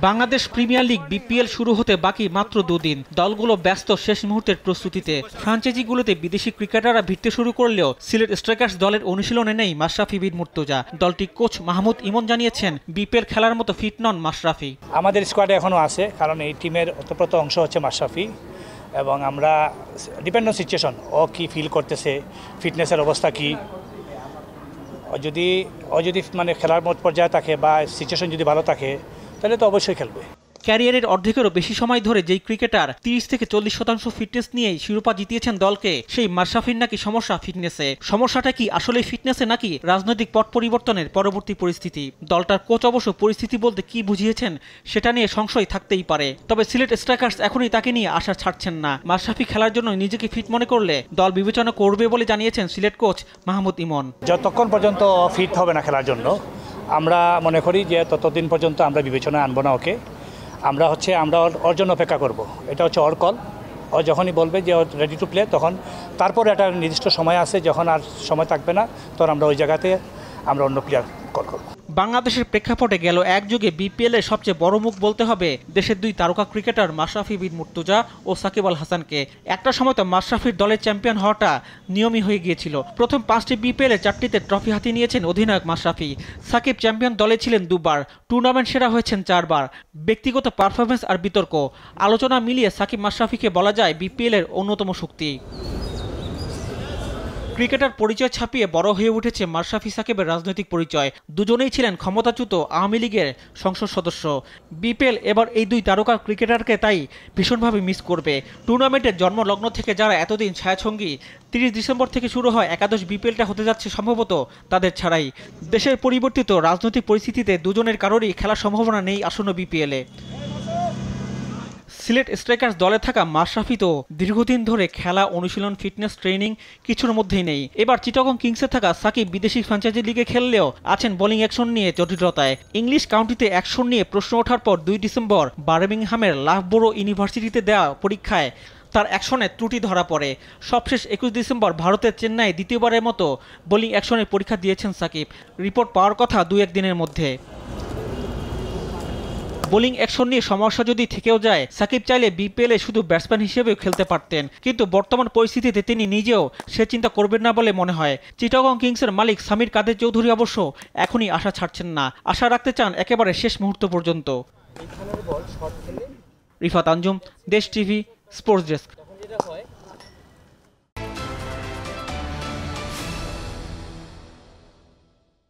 Bangladesh premier league BPL শুরু হতে বাকি মাত্র 2 দিন। দলগুলো ব্যস্ত শেষ মুহূর্তের প্রস্তুতিতে। ফ্র্যাঞ্চাইজিগুলোতে বিদেশি ক্রিকেটাররা ভিড়তে শুরু করলেও সিলেট স্ট্রাইকার্স দলের অনুশীলনে নেই মাশরাফি বিন মুর্তজা। দলটির কোচ মাহমুদ ইমন জানিয়েছেন, বিপিএল খেলার মতো ফিট নন মাশরাফি। আমাদের স্কোয়াডে এখনও আছে, কারণ এই টিমের ওতপ্রোত অংশ হচ্ছে মাশরাফি, এবং আমরা ডিপেন্ড অন সিচুয়েশন, ও কি ফিল করতেছে, ফিটনেসের অবস্থা কি, ও যদি মানে খেলার মত পর্যায়ে থাকে বা সিচুয়েশন যদি ভালো থাকে তাহলে তো অবশ্যই খেলবে। ক্যারিয়ারের অর্ধেকেরও বেশি সময় ধরে যেই ক্রিকেটার 30 থেকে 40% ফিটনেস নিয়েই শিরোপা জিতিয়েছেন দলকে, সেই মাশরাফির নাকি সমস্যা ফিটনেসে। সমস্যাটা কি আসলে ফিটনেসে নাকি রাজনৈতিক পট পরিবর্তনের পরবর্তী পরিস্থিতি? দলটার কোচ অবশ্য পরিস্থিতি বলতে কি বুঝিয়েছেন সেটা নিয়ে সংশয় থাকতেই পারে। তবে সিলেট স্ট্রাইকার্স এখনই তাকে নিয়ে আশা ছাড়ছেন না। মাশরাফি খেলার জন্য নিজেকে ফিট মনে করলে দল বিবেচনা করবে বলে জানিয়েছেন সিলেট কোচ মাহমুদ ইমন। যতক্ষণ পর্যন্ত ফিট হবে না খেলার জন্য, আমরা মনে করি যে ততদিন পর্যন্ত আমরা বিবেচনায় আনবো না ওকে। আমরা ওর জন্য অপেক্ষা করব। এটা হচ্ছে ওর কল। ও যখনই বলবে যে ও রেডি টু প্লে, তখন তারপরে একটা নির্দিষ্ট সময় আছে, যখন আর সময় থাকবে না তখন আমরা ওই জায়গাতে আমরা অন্য প্লেয়ার কল করব। বাংলাদেশের প্রেক্ষাপটে গেল এক যুগে বিপিএল এর সবচেয়ে বড় মুখ বলতে হবে দেশের 2 তারকা ক্রিকেটার মাশরাফি বিন মুর্তজা ও সাকিব আল হাসানকে। একটা সময় তো মাশরাফির দলের চ্যাম্পিয়ন হওয়াটা নিয়মই হয়ে গিয়েছিল। প্রথম 5টি বিপিএল এ 4টিতে ট্রফি হাতিয়ে নিয়েছেন অধিনায়ক মাশরাফি। সাকিব চ্যাম্পিয়ন দলে ছিলেন 2 বার, টুর্নামেন্ট সেরা হয়েছেন 4 বার। ব্যক্তিগত পারফরমেন্স আর বিতর্ক আলোচনা মিলিয়ে সাকিব মাশরাফিকে বলা যায় বিপিএল এর অন্যতম শক্তি। ক্রিকেটার পরিচয় ছাপিয়ে বড় হয়ে উঠেছে মাশরাফি সাকিবের রাজনৈতিক পরিচয়। দুজনেই ছিলেন ক্ষমতাচ্যুত আওয়ামী লীগের সংসদ সদস্য। বিপিএল এবার এই 2 তারকা ক্রিকেটারকে তাই ভীষণভাবে মিস করবে। টুর্নামেন্টের জন্মলগ্ন থেকে যারা এতদিন ছায়াছঙ্গী, 30 ডিসেম্বর থেকে শুরু হয় একাদশ বিপিএলটা হতে যাচ্ছে সম্ভবত তাদের ছাড়াই। দেশের পরিবর্তিত রাজনৈতিক পরিস্থিতিতে দুজনের কারোরই খেলার সম্ভাবনা নেই আসন্ন বিপিএলে। সিলেট স্ট্রাইকার্স দলে থাকা মাশরাফি তো দীর্ঘদিন ধরে খেলা, অনুশীলন, ফিটনেস ট্রেনিং কিছুর মধ্যেই নেই। এবার চিটাগং কিংসে থাকা সাকিব বিদেশি ফ্র্যাঞ্চাইজি লিগে খেললেও আছেন বোলিং অ্যাকশন নিয়ে জটিলতায়। ইংলিশ কাউন্টিতে অ্যাকশন নিয়ে প্রশ্ন ওঠার পর 2 ডিসেম্বর বার্মিংহামের লাফবোরো ইউনিভার্সিটিতে দেওয়া পরীক্ষায় তার অ্যাকশনে ত্রুটি ধরা পড়ে। সবশেষ 21 ডিসেম্বর ভারতের চেন্নাই দ্বিতীয়বারের মতো বোলিং অ্যাকশনের পরীক্ষা দিয়েছেন সাকিব। রিপোর্ট পাওয়ার কথা 2-1 দিনের মধ্যে। বোলিং অ্যাকশন নিয়ে সমস্যা যদি থেকেও যায়, সাকিব চাইলে বিপিএলে শুধু ব্যাটসম্যান হিসেবেও খেলতে পারতেন, কিন্তু বর্তমান পরিস্থিতিতে তিনি নিজেও সে চিন্তা করবেন না বলে মনে হয়। চিটাগং কিংসের মালিক সামির কাদের চৌধুরী অবশ্য এখনই আশা ছাড়ছেন না, আশা রাখতে চান একেবারে শেষ মুহূর্ত পর্যন্ত। রিফাত আঞ্জুম, দেশ টিভি, স্পোর্টস ডেস্ক।